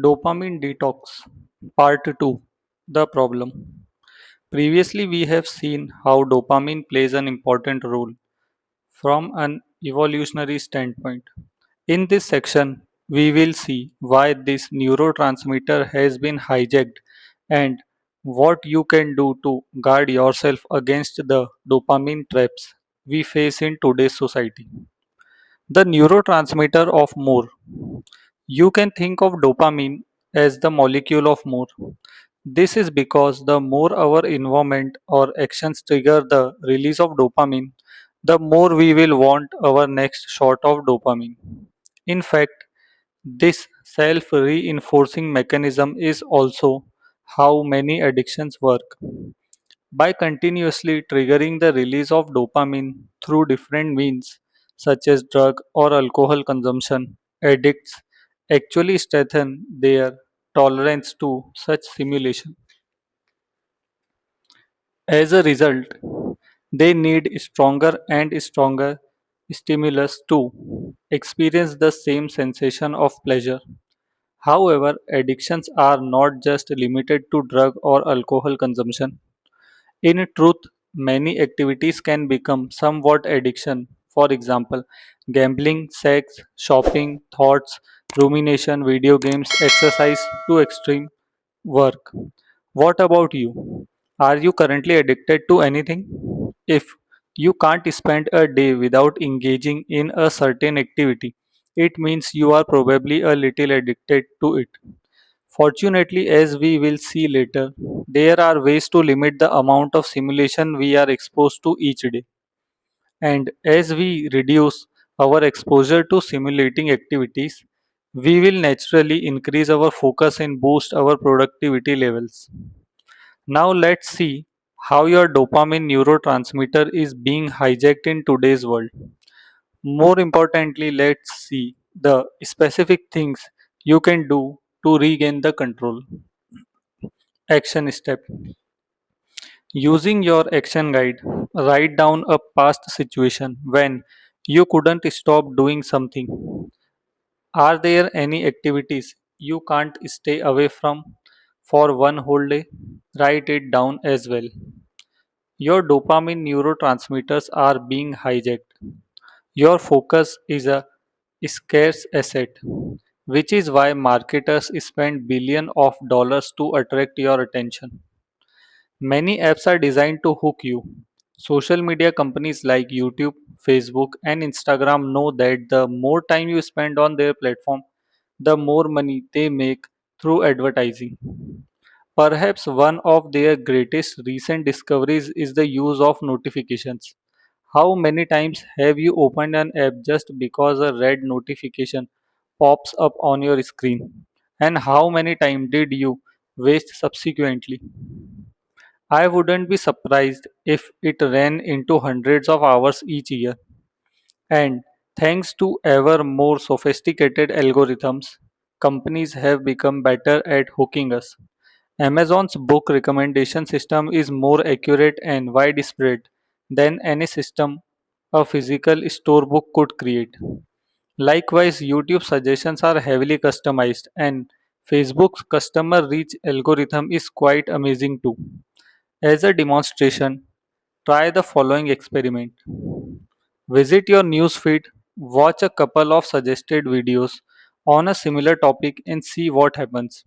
Dopamine Detox Part 2. The Problem. Previously, we have seen how dopamine plays an important role from an evolutionary standpoint. In this section, we will see why this neurotransmitter has been hijacked and what you can do to guard yourself against the dopamine traps we face in today's society. The neurotransmitter of more. You can think of dopamine as the molecule of more. This is because the more our environment or actions trigger the release of dopamine, the more we will want our next shot of dopamine. In fact, this self reinforcing mechanism is also how many addictions work. By continuously triggering the release of dopamine through different means, such as drug or alcohol consumption, addicts actually strengthen their tolerance to such stimulation. As a result, they need stronger and stronger stimulus to experience the same sensation of pleasure. However, addictions are not just limited to drug or alcohol consumption. In truth, many activities can become somewhat addiction. For example, gambling, sex, shopping, thoughts, rumination, video games, exercise to extreme work. What about you? Are you currently addicted to anything? If you can't spend a day without engaging in a certain activity, it means you are probably a little addicted to it. Fortunately, as we will see later, there are ways to limit the amount of simulation we are exposed to each day. And as we reduce our exposure to simulating activities, we will naturally increase our focus and boost our productivity levels. Now, let's see how your dopamine neurotransmitter is being hijacked in today's world. More importantly, let's see the specific things you can do to regain the control. Action step. Using your action guide, write down a past situation when you couldn't stop doing something. Are there any activities you can't stay away from for one whole day? Write it down as well. Your dopamine neurotransmitters are being hijacked. Your focus is a scarce asset, which is why marketers spend billions of dollars to attract your attention. Many apps are designed to hook you. Social media companies like YouTube, Facebook, and Instagram know that the more time you spend on their platform, the more money they make through advertising. Perhaps one of their greatest recent discoveries is the use of notifications. How many times have you opened an app just because a red notification pops up on your screen? And how many times did you waste subsequently? I wouldn't be surprised if it ran into hundreds of hours each year. And thanks to ever more sophisticated algorithms, companies have become better at hooking us. Amazon's book recommendation system is more accurate and widespread than any system a physical store book could create. Likewise, YouTube suggestions are heavily customized, and Facebook's customer reach algorithm is quite amazing too. As a demonstration, try the following experiment. Visit your newsfeed, watch a couple of suggested videos on a similar topic, and see what happens.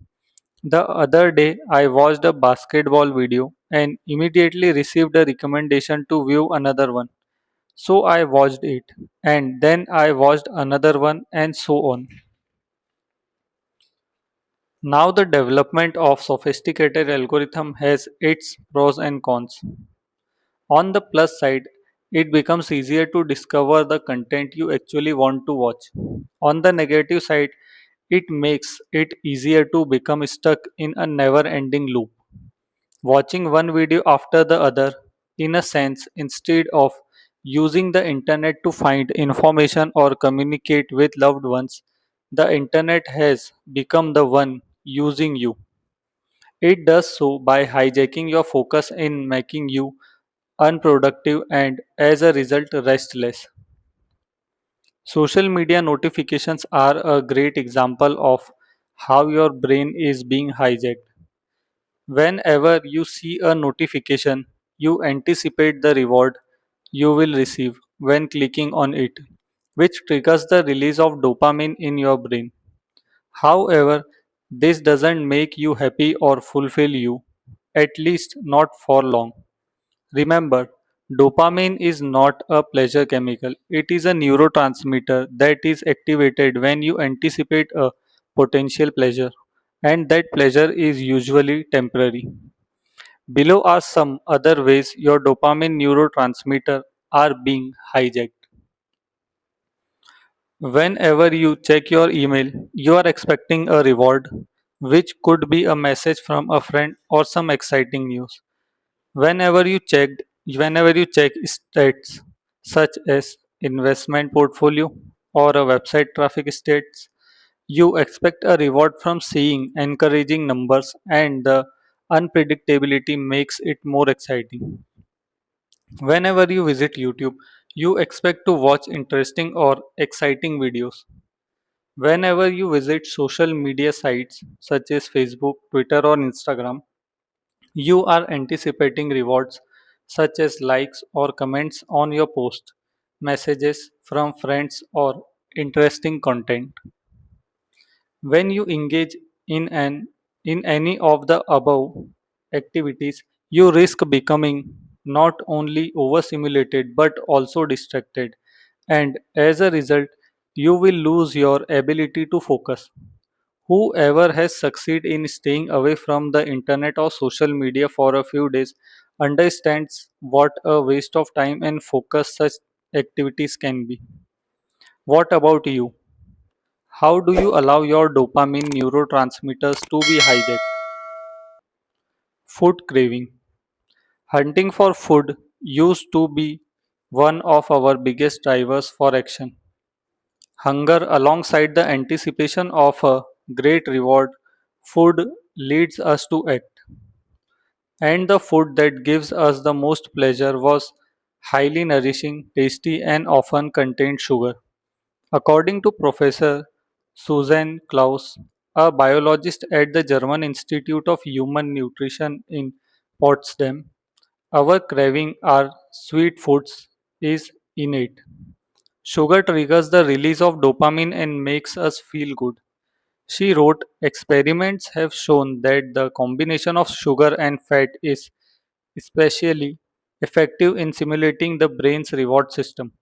The other day, I watched a basketball video and immediately received a recommendation to view another one. So I watched it, and then I watched another one, and so on. Now, the development of sophisticated algorithm has its pros and cons. On the plus side, it becomes easier to discover the content you actually want to watch. On the negative side, it makes it easier to become stuck in a never ending loop, watching one video after the other, in a sense, instead of using the internet to find information or communicate with loved ones. The internet has become the one using you. It does so by hijacking your focus and making you unproductive and, as a result, restless. Social media notifications are a great example of how your brain is being hijacked. Whenever you see a notification, you anticipate the reward you will receive when clicking on it, which triggers the release of dopamine in your brain. However, this doesn't make you happy or fulfill you, at least not for long. Remember, dopamine is not a pleasure chemical, it is a neurotransmitter that is activated when you anticipate a potential pleasure, and that pleasure is usually temporary. Below are some other ways your dopamine neurotransmitter are being hijacked. Whenever you check your email, you are expecting a reward, which could be a message from a friend or some exciting news. Whenever you checked, Whenever you check stats such as investment portfolio or a website traffic stats, you expect a reward from seeing encouraging numbers, and the unpredictability makes it more exciting. Whenever you visit YouTube, you expect to watch interesting or exciting videos. Whenever you visit social media sites such as Facebook, Twitter, or Instagram, you are anticipating rewards such as likes or comments on your post, messages from friends, or interesting content. When you engage in any of the above activities, you risk becoming not only overstimulated but also distracted, and as a result, you will lose your ability to focus. Whoever has succeeded in staying away from the internet or social media for a few days understands what a waste of time and focus such activities can be. What about you? How do you allow your dopamine neurotransmitters to be hijacked? Food craving. Hunting for food used to be one of our biggest drivers for action. Hunger, alongside the anticipation of a great reward, food leads us to act. And the food that gives us the most pleasure was highly nourishing, tasty, and often contained sugar. According to Professor Susan Klaus, a biologist at the German Institute of Human Nutrition in Potsdam, our craving are sweet foods is innate. Sugar triggers the release of dopamine and makes us feel good. She wrote, experiments have shown that the combination of sugar and fat is especially effective in simulating the brain's reward system.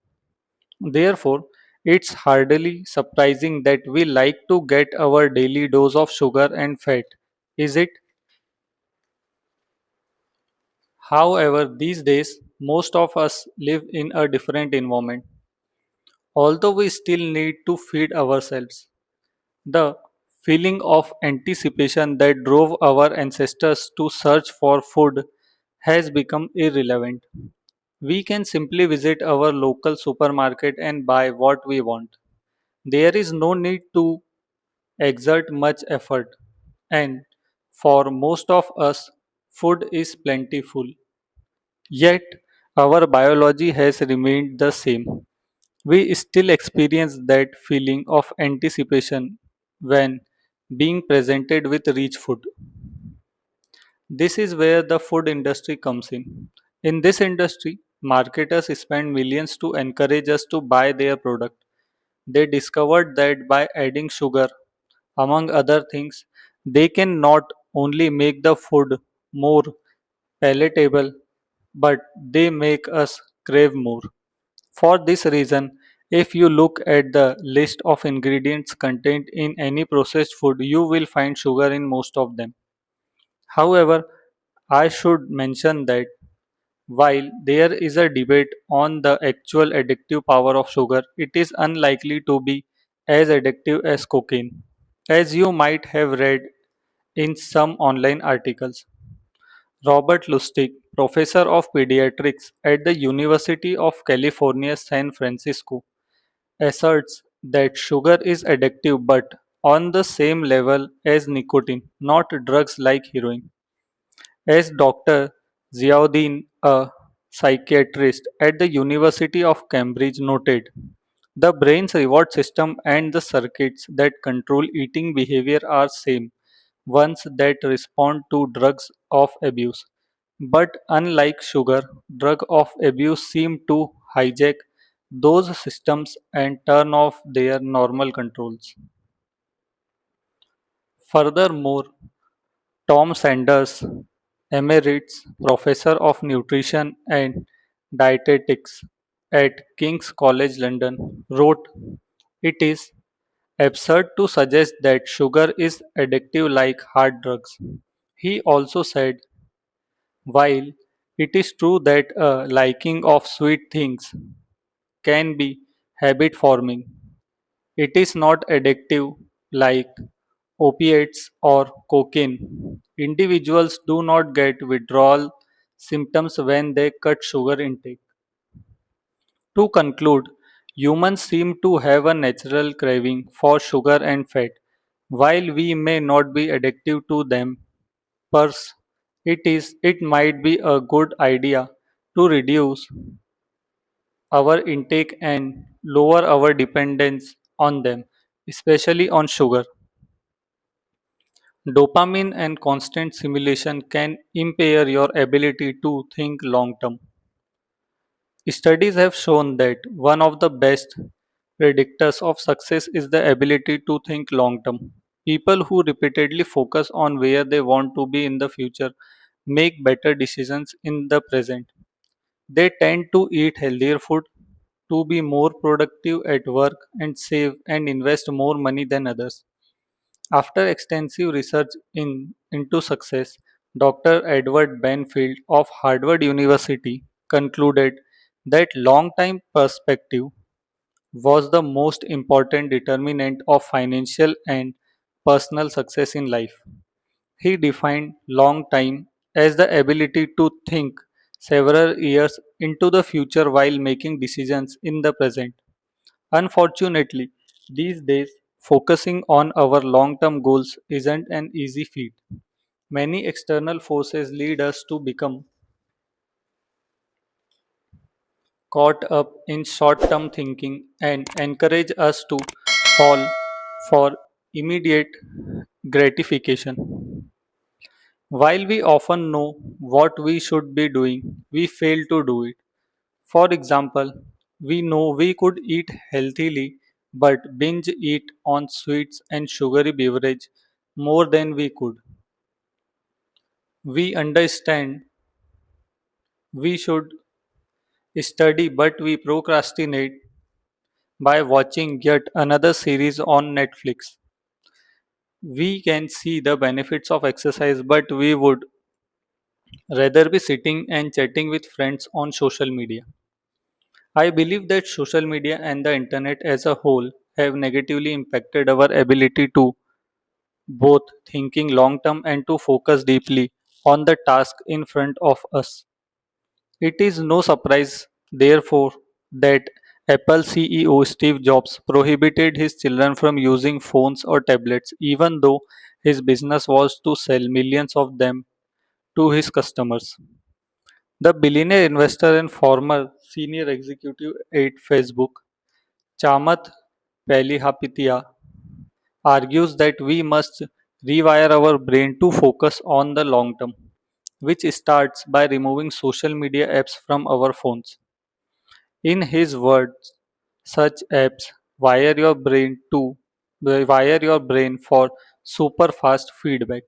Therefore, it's hardly surprising that we like to get our daily dose of sugar and fat, is it? However, these days, most of us live in a different environment. Although we still need to feed ourselves, the feeling of anticipation that drove our ancestors to search for food has become irrelevant. We can simply visit our local supermarket and buy what we want. There is no need to exert much effort, and for most of us, food is plentiful. Yet, our biology has remained the same. We still experience that feeling of anticipation when being presented with rich food. This is where the food industry comes in. In this industry, marketers spend millions to encourage us to buy their product. They discovered that by adding sugar, among other things, they can not only make the food more palatable, but they make us crave more. For this reason, if you look at the list of ingredients contained in any processed food, you will find sugar in most of them. However, I should mention that while there is a debate on the actual addictive power of sugar, it is unlikely to be as addictive as cocaine, as you might have read in some online articles. Robert Lustig, professor of pediatrics at the University of California, San Francisco, asserts that sugar is addictive but on the same level as nicotine, not drugs like heroin. As Dr. Ziauddin, a psychiatrist at the University of Cambridge, noted, The brain's reward system and the circuits that control eating behavior are same ones that respond to drugs of abuse. But unlike sugar, drug of abuse seem to hijack those systems and turn off their normal controls. Furthermore, Tom Sanders, Emeritus Professor of Nutrition and Dietetics at King's College London, wrote, "It is absurd to suggest that sugar is addictive like hard drugs." He also said, while it is true that a liking of sweet things can be habit forming, it is not addictive like opiates or cocaine. Individuals do not get withdrawal symptoms when they cut sugar intake. To conclude, humans seem to have a natural craving for sugar and fat. While we may not be addictive to them, pers, it might be a good idea to reduce our intake and lower our dependence on them, especially on sugar. Dopamine and constant stimulation can impair your ability to think long term. Studies have shown that one of the best predictors of success is the ability to think long term. People who repeatedly focus on where they want to be in the future make better decisions in the present. They tend to eat healthier food, to be more productive at work, and save and invest more money than others. After extensive research into success, Dr. Edward Benfield of Harvard University concluded that long time perspective was the most important determinant of financial and personal success in life. He defined long time as the ability to think several years into the future while making decisions in the present. Unfortunately, these days, focusing on our long term goals isn't an easy feat. Many external forces lead us to become caught up in short term thinking and encourage us to fall for immediate gratification. While we often know what we should be doing, we fail to do it. For example, we know we could eat healthily but binge eat on sweets and sugary beverage more than we could. We understand we should study but we procrastinate by watching yet another series on Netflix. We can see the benefits of exercise but we would rather be sitting and chatting with friends on social media. I believe that social media and the internet as a whole have negatively impacted our ability to both thinking long term and to focus deeply on the task in front of us. It is no surprise, therefore, that Apple CEO Steve Jobs prohibited his children from using phones or tablets, even though his business was to sell millions of them to his customers. The billionaire investor and former senior executive at Facebook, Chamath Palihapitiya, argues that we must rewire our brain to focus on the long term, which starts by removing social media apps from our phones. In his words, such apps wire your brain to wire your brain for super fast feedback.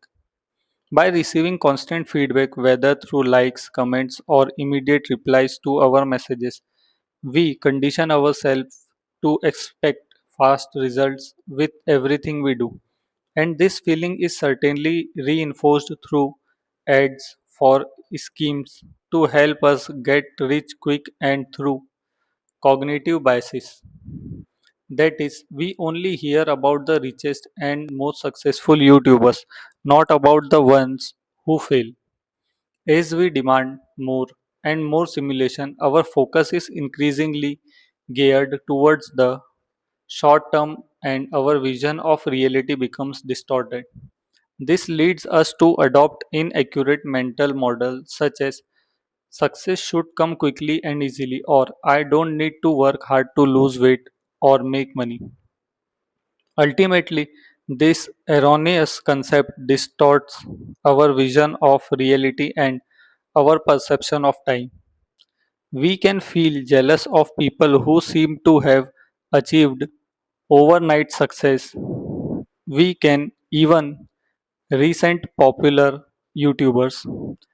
By receiving constant feedback, whether through likes, comments, or immediate replies to our messages, we condition ourselves to expect fast results with everything we do. And this feeling is certainly reinforced through ads for schemes to help us get rich quick and through cognitive biases. That is, we only hear about the richest and most successful YouTubers, not about the ones who fail. As we demand more and more simulation, our focus is increasingly geared towards the short term and our vision of reality becomes distorted. This leads us to adopt inaccurate mental models such as success should come quickly and easily, or I don't need to work hard to lose weight. or make money. Ultimately, this erroneous concept distorts our vision of reality and our perception of time. We can feel jealous of people who seem to have achieved overnight success. We can even resent popular YouTubers.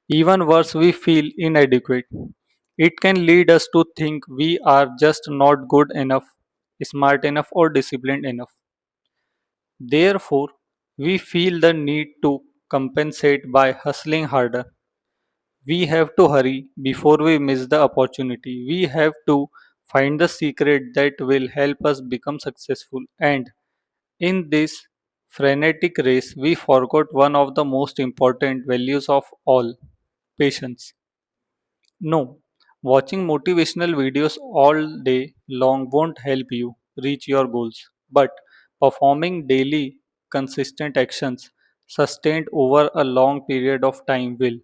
Even worse, we feel inadequate. It can lead us to think we are just not good enough, smart enough, or disciplined enough. Therefore, we feel the need to compensate by hustling harder. We have to hurry before we miss the opportunity. We have to find the secret that will help us become successful. And in this frenetic race, we forgot one of the most important values of all: patience. No, watching motivational videos all day long won't help you reach your goals, but performing daily consistent actions sustained over a long period of time will.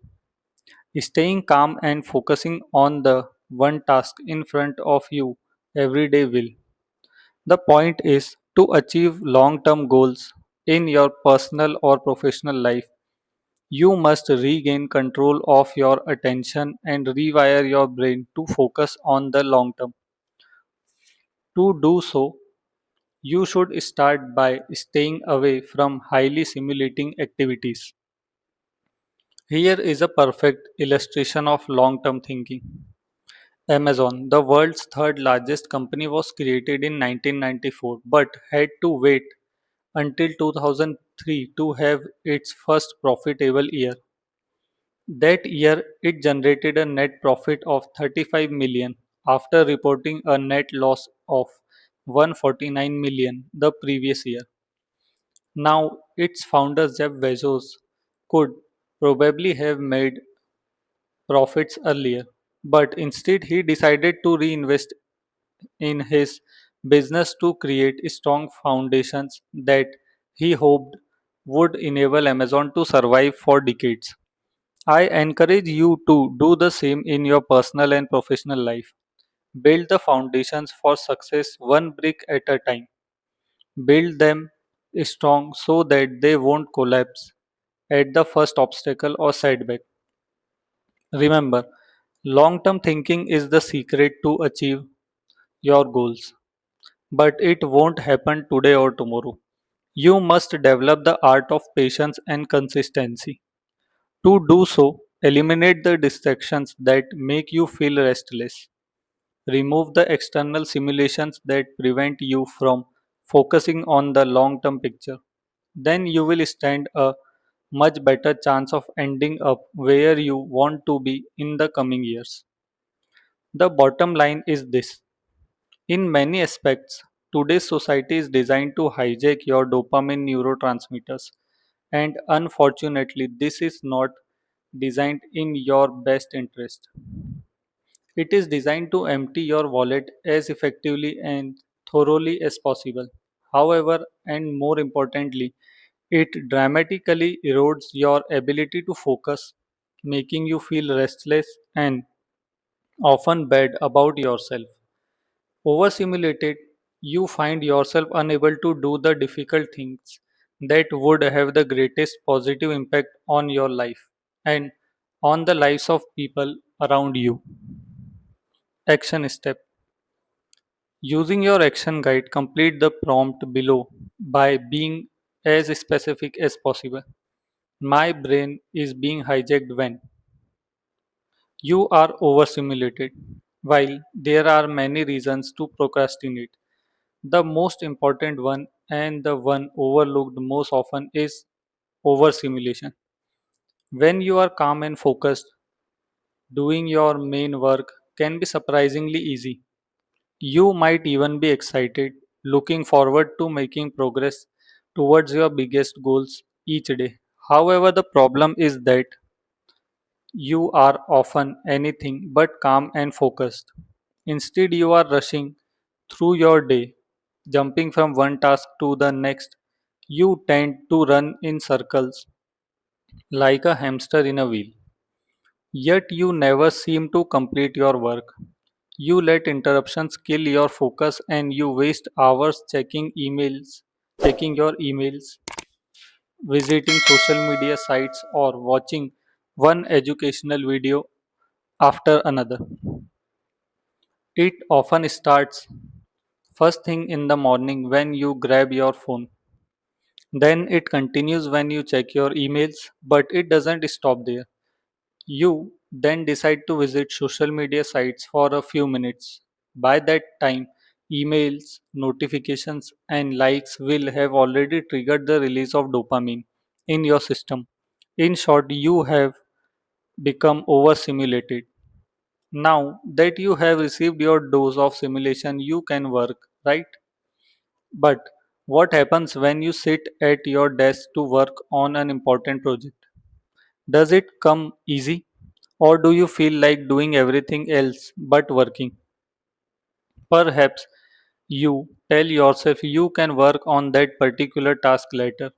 Staying calm and focusing on the one task in front of you every day will. The point is to achieve long term goals in your personal or professional life. You must regain control of your attention and rewire your brain to focus on the long term. To do so, you should start by staying away from highly simulating activities. Here is a perfect illustration of long term thinking. Amazon, the world's third largest company, was created in 1994 but had to wait until 2003 to have its first profitable year. That year, it generated a net profit of 35 million after reporting a net loss of 149 million the previous year. Now, its founder Jeff Bezos could probably have made profits earlier, but instead he decided to reinvest in his business to create strong foundations that he hoped would enable Amazon to survive for decades. I encourage you to do the same in your personal and professional life. Build the foundations for success one brick at a time. Build them strong so that they won't collapse at the first obstacle or setback. Remember, long term thinking is the secret to achieve your goals, but it won't happen today or tomorrow. You must develop the art of patience and consistency. To do so, eliminate the distractions that make you feel restless. Remove the external simulations that prevent you from focusing on the long term picture. Then you will stand a much better chance of ending up where you want to be in the coming years. The bottom line is this: in many aspects, today's society is designed to hijack your dopamine neurotransmitters, and unfortunately, this is not designed in your best interest. It is designed to empty your wallet as effectively and thoroughly as possible. However, and more importantly, it dramatically erodes your ability to focus, making you feel restless and often bad about yourself. Overstimulated, you find yourself unable to do the difficult things that would have the greatest positive impact on your life and on the lives of people around you. Action step: using your action guide, complete the prompt below by being as specific as possible. My brain is being hijacked when you are overstimulated. While there are many reasons to procrastinate, the most important one and the one overlooked most often is overstimulation. When you are calm and focused, doing your main work can be surprisingly easy. You might even be excited, looking forward to making progress towards your biggest goals each day. However, the problem is that you are often anything but calm and focused. Instead, you are rushing through your day, jumping from one task to the next. You tend to run in circles like a hamster in a wheel. Yet you never seem to complete your work. You let interruptions kill your focus and you waste hours checking your emails, visiting social media sites, or watching one educational video after another. It often starts first thing in the morning when you grab your phone. Then it continues when you check your emails, but it doesn't stop there. You then decide to visit social media sites for a few minutes. By that time, emails, notifications, and likes will have already triggered the release of dopamine in your system. In short, you have become overstimulated. Now that you have received your dose of simulation, you can work, right? But what happens when you sit at your desk to work on an important project? Does it come easy? Or do you feel like doing everything else but working? Perhaps you tell yourself you can work on that particular task later.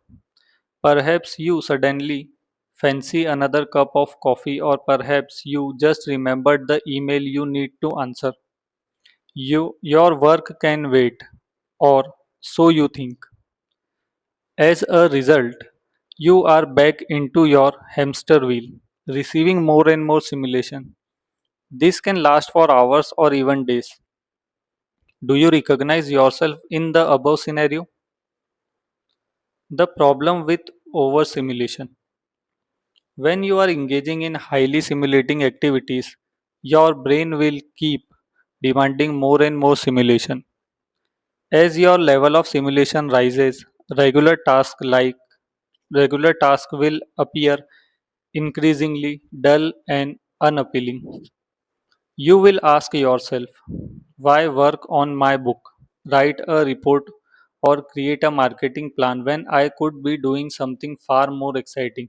Perhaps you suddenly fancy another cup of coffee, or perhaps you just remembered the email you need to answer. Your work can wait, or so you think. As a result, you are back into your hamster wheel, receiving more and more simulation. This can last for hours or even days. Do you recognize yourself in the above scenario? The problem with overstimulation. When you are engaging in highly simulating activities, your brain will keep demanding more and more simulation. As your level of simulation rises, regular tasks will appear increasingly dull and unappealing. You will ask yourself, why work on my book, write a report, or create a marketing plan when I could be doing something far more exciting?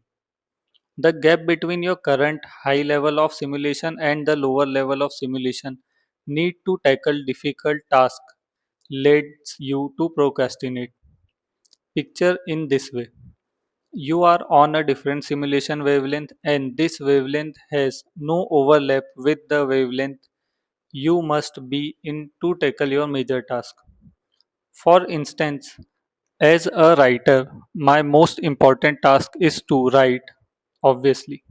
The gap between your current high level of simulation and the lower level of simulation need to tackle difficult tasks leads you to procrastinate. Picture in this way. You are on a different simulation wavelength, and this wavelength has no overlap with the wavelength you must be in to tackle your major task. For instance, as a writer, my most important task is to write, obviously.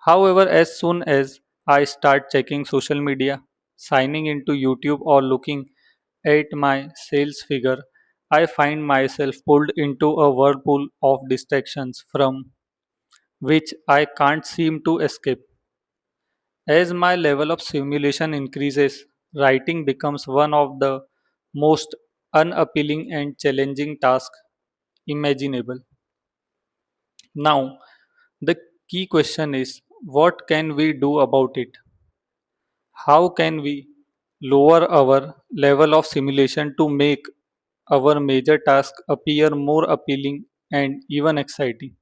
However, as soon as I start checking social media, signing into YouTube, or looking at my sales figure, I find myself pulled into a whirlpool of distractions from which I can't seem to escape. As my level of simulation increases, writing becomes one of the most unappealing and challenging tasks imaginable. Now, the key question is, what can we do about it? How can we lower our level of simulation to make our major task appear more appealing and even exciting?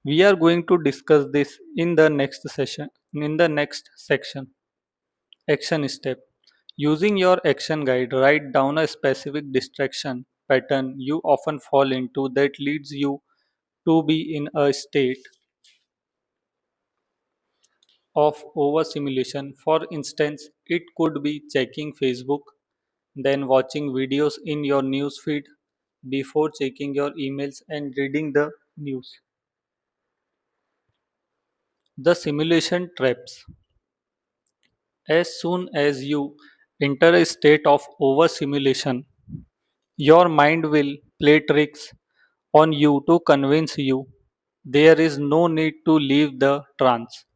We are going to discuss this in the next session. In the next section, action step. Using your action guide, write down a specific distraction pattern you often fall into that leads you to be in a state of overstimulation. For instance, it could be checking Facebook, then watching videos in your newsfeed before checking your emails and reading the news. The simulation traps. As soon as you enter a state of overstimulation, your mind will play tricks on you to convince you there is no need to leave the trance.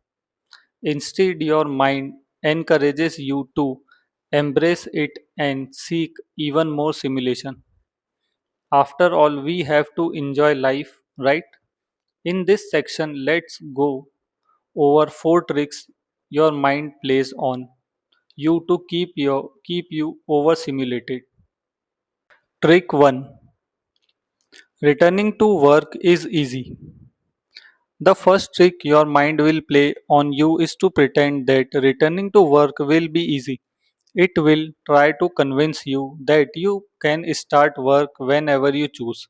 Instead, your mind encourages you to embrace it and seek even more simulation. After all, we have to enjoy life, right? In this section, let's go over four tricks your mind plays on you to keep you overstimulated. Trick 1. Returning to work is easy. The first trick your mind will play on you is to pretend that returning to work will be easy. It will try to convince you that you can start work whenever you choose,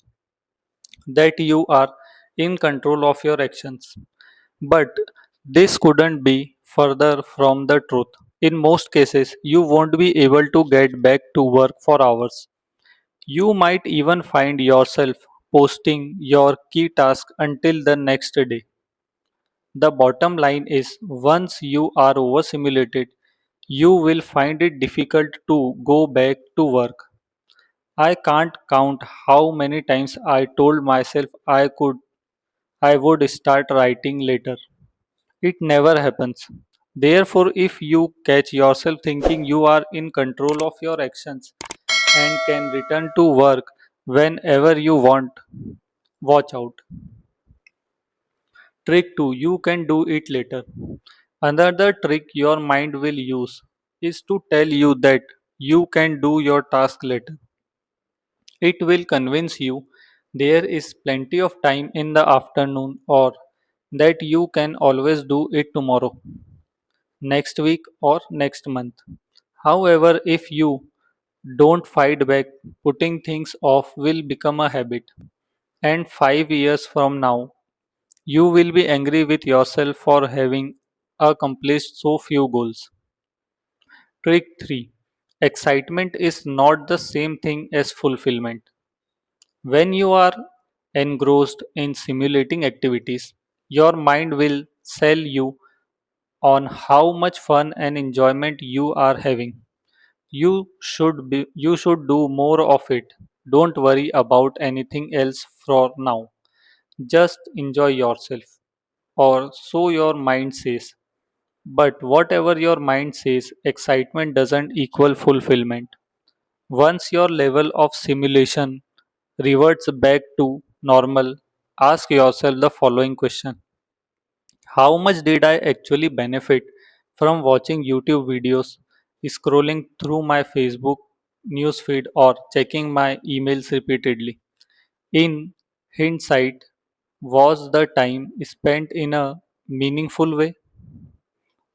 that you are in control of your actions. But this couldn't be further from the truth. In most cases, you won't be able to get back to work for hours. You might even find yourself posting your key task until the next day. The bottom line is once you are overstimulated, you will find it difficult to go back to work. I can't count how many times I told myself I would start writing later. It never happens. Therefore, if you catch yourself thinking you are in control of your actions and can return to work whenever you want, watch out. Trick 2, you can do it later. Another trick your mind will use is to tell you that you can do your task later. It will convince you there is plenty of time in the afternoon or that you can always do it tomorrow, next week, or next month. However, if you don't fight back, putting things off will become a habit. And 5 years from now, you will be angry with yourself for having accomplished so few goals. Trick 3, excitement is not the same thing as fulfillment. When you are engrossed in simulating activities, your mind will sell you on how much fun and enjoyment you are having. You should do more of it. Don't worry about anything else for now. Just enjoy yourself. Or so your mind says. But whatever your mind says, excitement doesn't equal fulfillment. Once your level of simulation reverts back to normal, ask yourself the following question: how much did I actually benefit from watching YouTube videos, scrolling through my Facebook newsfeed, or checking my emails repeatedly? In hindsight, was the time spent in a meaningful way?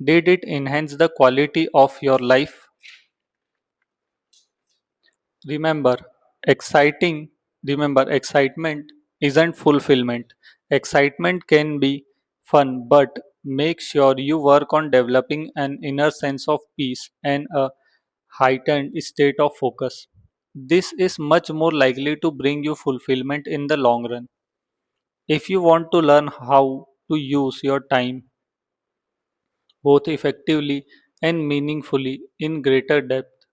Did it enhance the quality of your life? Remember, exciting, excitement isn't fulfillment. Excitement can be fun, but make sure you work on developing an inner sense of peace and a heightened state of focus. This is much more likely to bring you fulfillment in the long run. If you want to learn how to use your time both effectively and meaningfully in greater depth,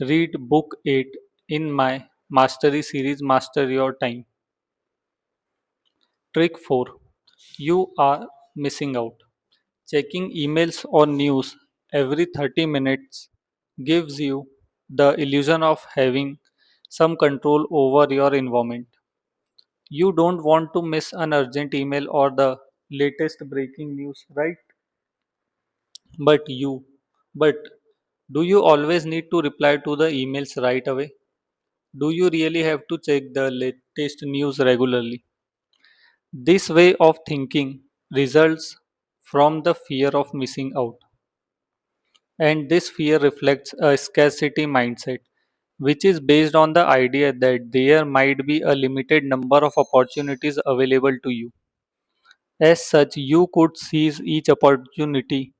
read Book 8 in my Mastery series Master Your Time. Trick 4, you are missing out. Checking emails or news every 30 minutes gives you the illusion of having some control over your environment. You don't want to miss an urgent email or the latest breaking news, right? But you, but do you always need to reply to the emails right away? Do you really have to check the latest news regularly? This way of thinking results from the fear of missing out, and this fear reflects a scarcity mindset, which is based on the idea that there might be a limited number of opportunities available to you. As such, you could seize each opportunity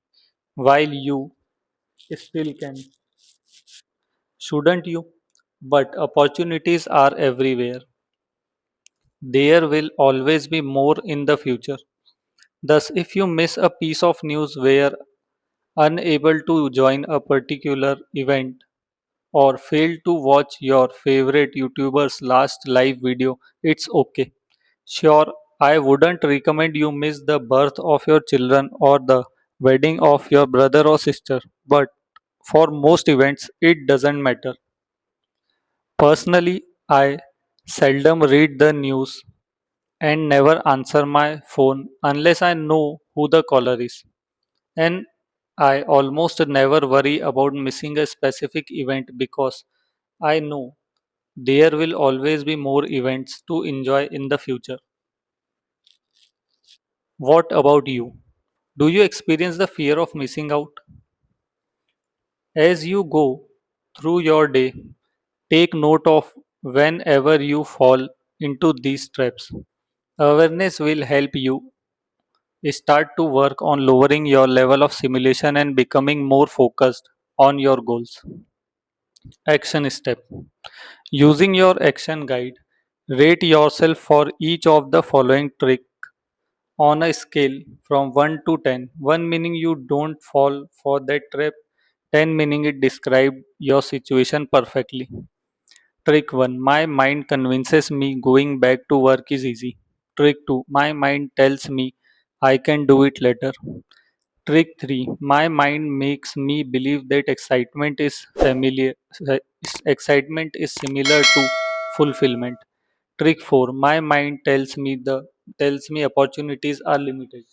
while you still can. Shouldn't you? But opportunities are everywhere. There will always be more in the future. Thus, if you miss a piece of news where unable to join a particular event or fail to watch your favorite YouTuber's last live video, it's okay. Sure, I wouldn't recommend you miss the birth of your children or the wedding of your brother or sister, but for most events, it doesn't matter. Personally, I seldom read the news and never answer my phone unless I know who the caller is. And I almost never worry about missing a specific event because I know there will always be more events to enjoy in the future. What about you? Do you experience the fear of missing out? As you go through your day, take note of whenever you fall into these traps. Awareness will help you Start to work on lowering your level of simulation and becoming more focused on your goals. Action step. Using your action guide, rate yourself for each of the following trick on a scale from 1 to 10. 1 meaning you don't fall for that trap, 10 meaning it described your situation perfectly. Trick 1. My mind convinces me going back to work is easy. Trick 2. My mind tells me I can do it later. Trick 3. My mind makes me believe that excitement is similar to fulfillment. Trick 4. My mind tells me opportunities are limited.